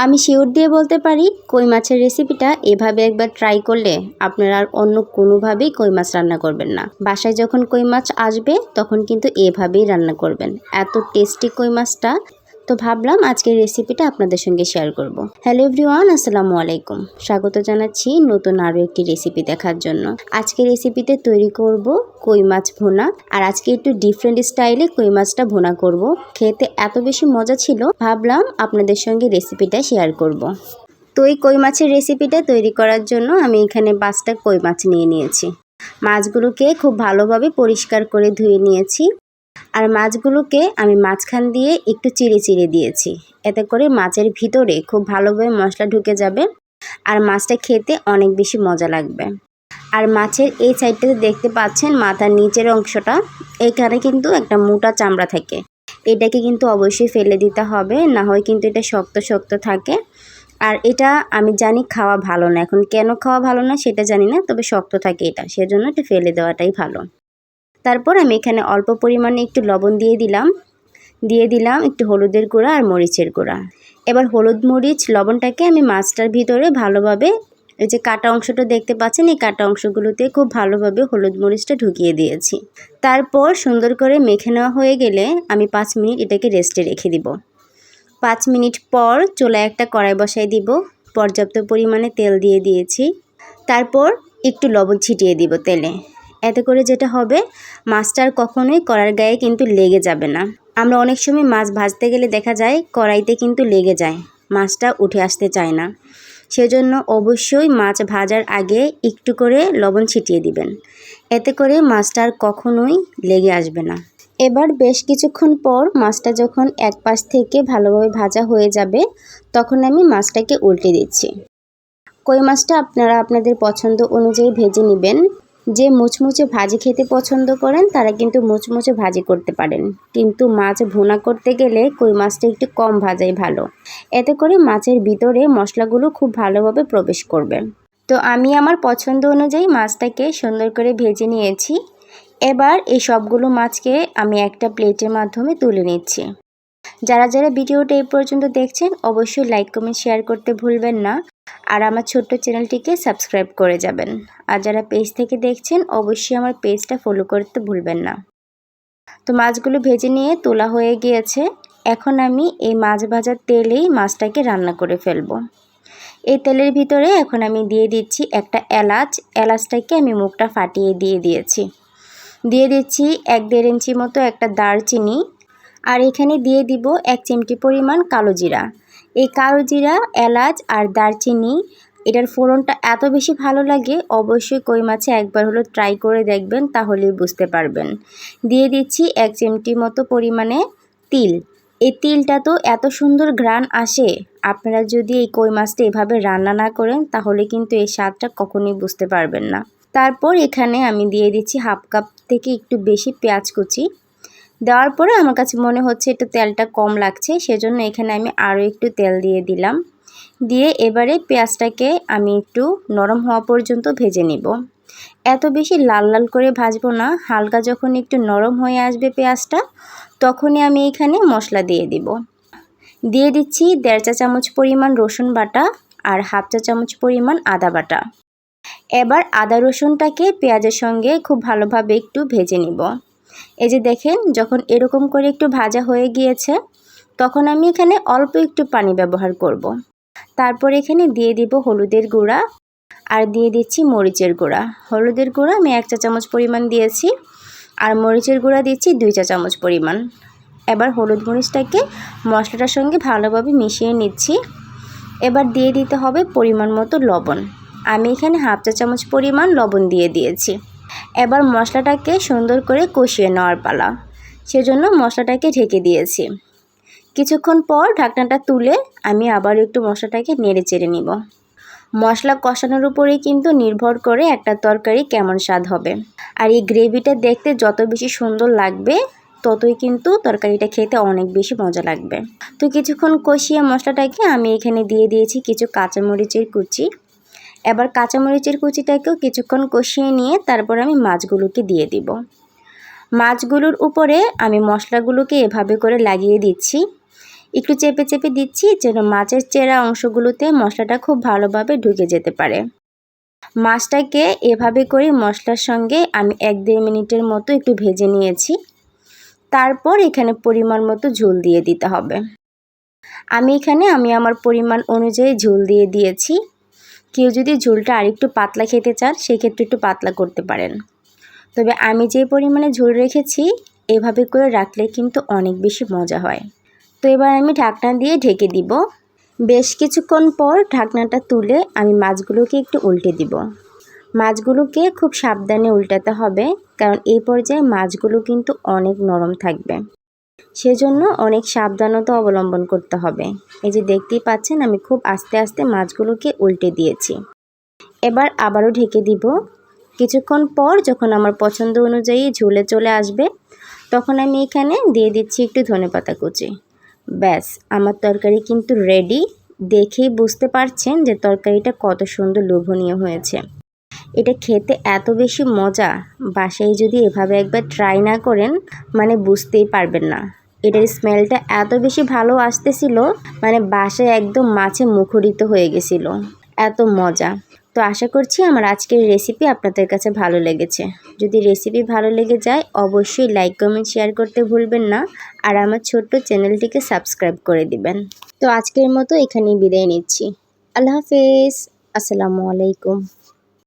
আমি শিওর দিয়ে বলতে পারি কই মাছের রেসিপিটা এভাবে একবার ট্রাই করলে আপনারা আর অন্য কোনোভাবেই কই মাছ রান্না করবেন না। বাসায় যখন কই মাছ আসবে তখন কিন্তু এভাবেই রান্না করবেন, এত টেস্টি কই মাছটা। তো ভাবলাম আজকের রেসিপিটা আপনাদের সঙ্গে শেয়ার করব। হ্যালো এভরিওয়ান, আসসালামু আলাইকুম। স্বাগত জানাচ্ছি নতুন আরও একটি রেসিপি দেখার জন্য। আজকের রেসিপিতে তৈরি করব কই মাছ ভুনা, আর আজকে একটু ডিফারেন্ট স্টাইলে কই মাছটা ভুনা করব। খেতে এত বেশি মজা ছিল, ভাবলাম আপনাদের সঙ্গে রেসিপিটা শেয়ার করব। তো এই কই মাছের রেসিপিটা তৈরি করার জন্য আমি এখানে 5টা কই মাছ নিয়ে নিয়েছি। মাছগুলোকে খুব ভালোভাবে পরিষ্কার করে ধুয়ে নিয়েছি, আর মাছগুলোকে আমি মাঝখান দিয়ে একটু চিড়ে চিড়ে দিয়েছি। এতে করে মাছের ভিতরে খুব ভালোভাবে মশলা ঢুকে যাবে, আর মাছটা খেতে অনেক বেশি মজা লাগবে। আর মাছের এই সাইডটাতে দেখতে পাচ্ছেন মাথার নিচের অংশটা, এখানে কিন্তু একটা মোটা চামড়া থাকে। এটাকে কিন্তু অবশ্যই ফেলে দিতে হবে, না হয় কিন্তু এটা শক্ত শক্ত থাকে। আর এটা আমি জানি খাওয়া ভালো না, এখন কেন খাওয়া ভালো না সেটা জানি না, তবে শক্ত থাকে এটা, সেজন্য এটা ফেলে দেওয়াটাই ভালো। তারপর আমি এখানে অল্প পরিমাণে একটু লবণ দিয়ে দিলাম একটু হলুদের গুঁড়া আর মরিচের গুঁড়া। এবার হলুদ মরিচ লবণটাকে আমি মাছটার ভিতরে ভালোভাবে, এই যে কাটা অংশটা দেখতে পাচ্ছেন, এই কাটা অংশগুলোতে খুব ভালোভাবে হলুদ মরিচটা ঢুকিয়ে দিয়েছি। তারপর সুন্দর করে মেখে নেওয়া হয়ে গেলে আমি 5 মিনিট এটাকে রেস্টে রেখে দিব। 5 মিনিট পর চুলায় একটা কড়াই বসাই দিব, পর্যাপ্ত পরিমাণে তেল দিয়ে দিয়েছি। তারপর একটু লবণ ছিটিয়ে দিব তেলে। এতে করে যেটা হবে, মাছটার কখনোই কড়ার গায়ে কিন্তু লেগে যাবে না। আমরা অনেক সময় মাছ ভাজতে গেলে দেখা যায় কড়াইতে কিন্তু লেগে যায়, মাছটা উঠে আসতে চায় না। সেজন্য অবশ্যই মাছ ভাজার আগে একটু করে লবণ ছিটিয়ে দিবেন, এতে করে মাছটার কখনোই লেগে আসবে না। এবার বেশ কিছুক্ষণ পর মাছটা যখন এক পাশ থেকে ভালোভাবে ভাজা হয়ে যাবে, তখন আমি মাছটাকে উল্টে দিচ্ছি। কই মাছটা আপনারা আপনাদের পছন্দ অনুযায়ী ভেজে নেবেন। যে মুচমুচে ভাজি খেতে পছন্দ করেন তারা কিন্তু মুচমুচে ভাজি করতে পারেন, কিন্তু মাছ ভুনা করতে গেলে কই মাছটা একটু কম ভাজাই ভালো। এতে করে মাছের ভিতরে মশলাগুলো খুব ভালোভাবে প্রবেশ করবে। তো আমি আমার পছন্দ অনুযায়ী মাছটাকে সুন্দর করে ভেজে নিয়েছি। এবার এই সবগুলো মাছকে আমি একটা প্লেটের মাধ্যমে তুলে নিচ্ছি। যারা যারা ভিডিওটা এই পর্যন্ত দেখছেন অবশ্যই লাইক কমেন্ট শেয়ার করতে ভুলবেন না, আর আমার ছোট্ট চ্যানেলটিকে সাবস্ক্রাইব করে যাবেন। আর যারা পেজ থেকে দেখছেন অবশ্যই আমার পেজটা ফলো করতে ভুলবেন না। তো মাছগুলো ভেজে নিয়ে তোলা হয়ে গিয়েছে। এখন আমি এই মাছ ভাজার তেলেই মাছটাকে রান্না করে ফেলবো। এই তেলের ভিতরে এখন আমি দিয়ে দিচ্ছি একটা এলাচটাকে আমি মুখটা ফাটিয়ে দিয়ে দিচ্ছি 1-1.5 ইঞ্চি মতো একটা দারচিনি। আর এখানে দিয়ে দিব 1 চিমটি পরিমাণ কালো জিরা। এই কালো জিরা, এলাচ আর দারচিনি, এটার ফোড়নটা এত বেশি ভালো লাগে, অবশ্যই কই মাছে একবার হলো ট্রাই করে দেখবেন, তাহলেই বুঝতে পারবেন। দিয়ে দিচ্ছি 1 চিমটি মতো পরিমাণে তিল। এই তিলটা তো এত সুন্দর ঘ্রাণ আসে, আপনারা যদি এই কই মাছটা এভাবে রান্না না করেন তাহলে কিন্তু এই স্বাদটা কখনোই বুঝতে পারবেন না। তারপর এখানে আমি দিয়ে দিচ্ছি 1/2 কাপ থেকে একটু বেশি পেঁয়াজ কুচি। দেওয়ার পরে আমার কাছে মনে হচ্ছে একটু তেলটা কম লাগছে, সেজন্য এখানে আমি আরও একটু তেল দিয়ে দিলাম। দিয়ে এবারে পেঁয়াজটাকে আমি একটু নরম হওয়া পর্যন্ত ভেজে নিব। এত বেশি লাল লাল করে ভাজবো না, হালকা যখন একটু নরম হয়ে আসবে পেঁয়াজটা, তখনই আমি এখানে মশলা দিয়ে দিচ্ছি 1.5 চা চামচ পরিমাণ রসুন বাটা আর 1/2 চা চামচ পরিমাণ আদা বাটা। এবার আদা রসুনটাকে পেঁয়াজের সঙ্গে খুব ভালোভাবে একটু ভেজে নিব। এই যে দেখেন, যখন এরকম করে একটু ভাজা হয়ে গিয়েছে, তখন আমি এখানে অল্প একটু পানি ব্যবহার করব। তারপর এখানে দিয়ে দিব হলুদের গুঁড়া আর দিয়ে দিচ্ছি মরিচের গুঁড়া। হলুদের গুঁড়া আমি 1 চা চামচ পরিমাণ দিয়েছি, আর মরিচের গুঁড়া দিচ্ছি 2 চা চামচ পরিমাণ। এবার হলুদ মরিচটাকে মশলাটার সঙ্গে ভালোভাবে মিশিয়ে নিচ্ছি। এবার দিয়ে দিতে হবে পরিমাণ মতো লবণ। আমি এখানে 1/2 চা চামচ পরিমাণ লবণ দিয়ে দিয়েছি। এবার মশলাটাকে সুন্দর করে কষিয়ে নেওয়ার পালা, সেজন্য মশলাটাকে ঢেকে দিয়েছি। কিছুক্ষণ পর ঢাকনাটা তুলে আমি আবার একটু মশলাটাকে নেড়ে চেড়ে নিব। মশলা কষানোর উপরেই কিন্তু নির্ভর করে একটা তরকারি কেমন স্বাদ হবে। আর এই গ্রেভিটা দেখতে যত বেশি সুন্দর লাগবে, ততই কিন্তু তরকারিটা খেতে অনেক বেশি মজা লাগবে। তো কিছুক্ষণ কষিয়ে মশলাটাকে আমি এখানে দিয়ে দিয়েছি কিছু কাঁচামরিচের কুচি। এবার কাঁচামরিচের কুচিটাকেও কিছুক্ষণ কষিয়ে নিয়ে তারপর আমি মাছগুলোকে দিয়ে দিব। মাছগুলোর উপরে আমি মশলাগুলোকে এভাবে করে লাগিয়ে দিচ্ছি। একটু চেপে চেপে দিচ্ছি যেন মাছের চেরা অংশগুলোতে মশলাটা খুব ভালোভাবে ঢুকে যেতে পারে। মাছটাকে এভাবে করে মশলার সঙ্গে আমি 1-1.5 মিনিটের মতো একটু ভেজে নিয়েছি। তারপর এখানে পরিমাণ মতো ঝোল দিয়ে দিতে হবে। আমি আমার পরিমাণ অনুযায়ী ঝোল দিয়ে দিয়েছি। কেউ যদি ঝোলটা আরেকটু পাতলা খেতে চান সেক্ষেত্রে একটু পাতলা করতে পারেন। তবে আমি যে পরিমাণে ঝোল রেখেছি এভাবে করে রাখলে কিন্তু অনেক বেশি মজা হয়। তো এবার আমি ঢাকনা দিয়ে ঢেকে দিব। বেশ কিছুক্ষণ পর ঢাকনাটা তুলে আমি মাছগুলোকে একটু উল্টে দিব। মাছগুলোকে খুব সাবধানে উল্টাতে হবে, কারণ এই পর্যায়ে মাছগুলো কিন্তু অনেক নরম থাকবে, সেজন্য অনেক সাবধানতা অবলম্বন করতে হবে। এই যে দেখতেই পাচ্ছেন আমি খুব আস্তে আস্তে মাছগুলোকে উল্টে দিয়েছি। এবার আবারও ঢেকে দিব। কিছুক্ষণ পর যখন আমার পছন্দ অনুযায়ী ঝোলে চলে আসবে তখন আমি এখানে দিয়ে দিচ্ছি একটু ধনেপাতা কুচি। ব্যাস, আমার তরকারি কিন্তু রেডি। দেখেই বুঝতে পারছেন যে তরকারিটা কত সুন্দর লোভনীয় হয়েছে। এটা খেতে এত বেশি মজা, বাসায় যদি এভাবে একবার ট্রাই না করেন মানে বুঝতেই পারবেন না। এটার স্মেলটা এত বেশি ভালো আসতেছিল, মানে বাসায় একদম মাছে মুখরিত হয়ে গেছিল, এত মজা। তো আশা করছি আমার আজকের রেসিপি আপনাদের কাছে ভালো লেগেছে। যদি রেসিপি ভালো লেগে যায় অবশ্যই লাইক কমেন্ট শেয়ার করতে ভুলবেন না, আর আমার ছোট্ট চ্যানেলটিকে সাবস্ক্রাইব করে দিবেন। তো আজকের মতো এখানেই বিদায় নিচ্ছি। আল্লাহ হাফেজ। আসসালামু আলাইকুম।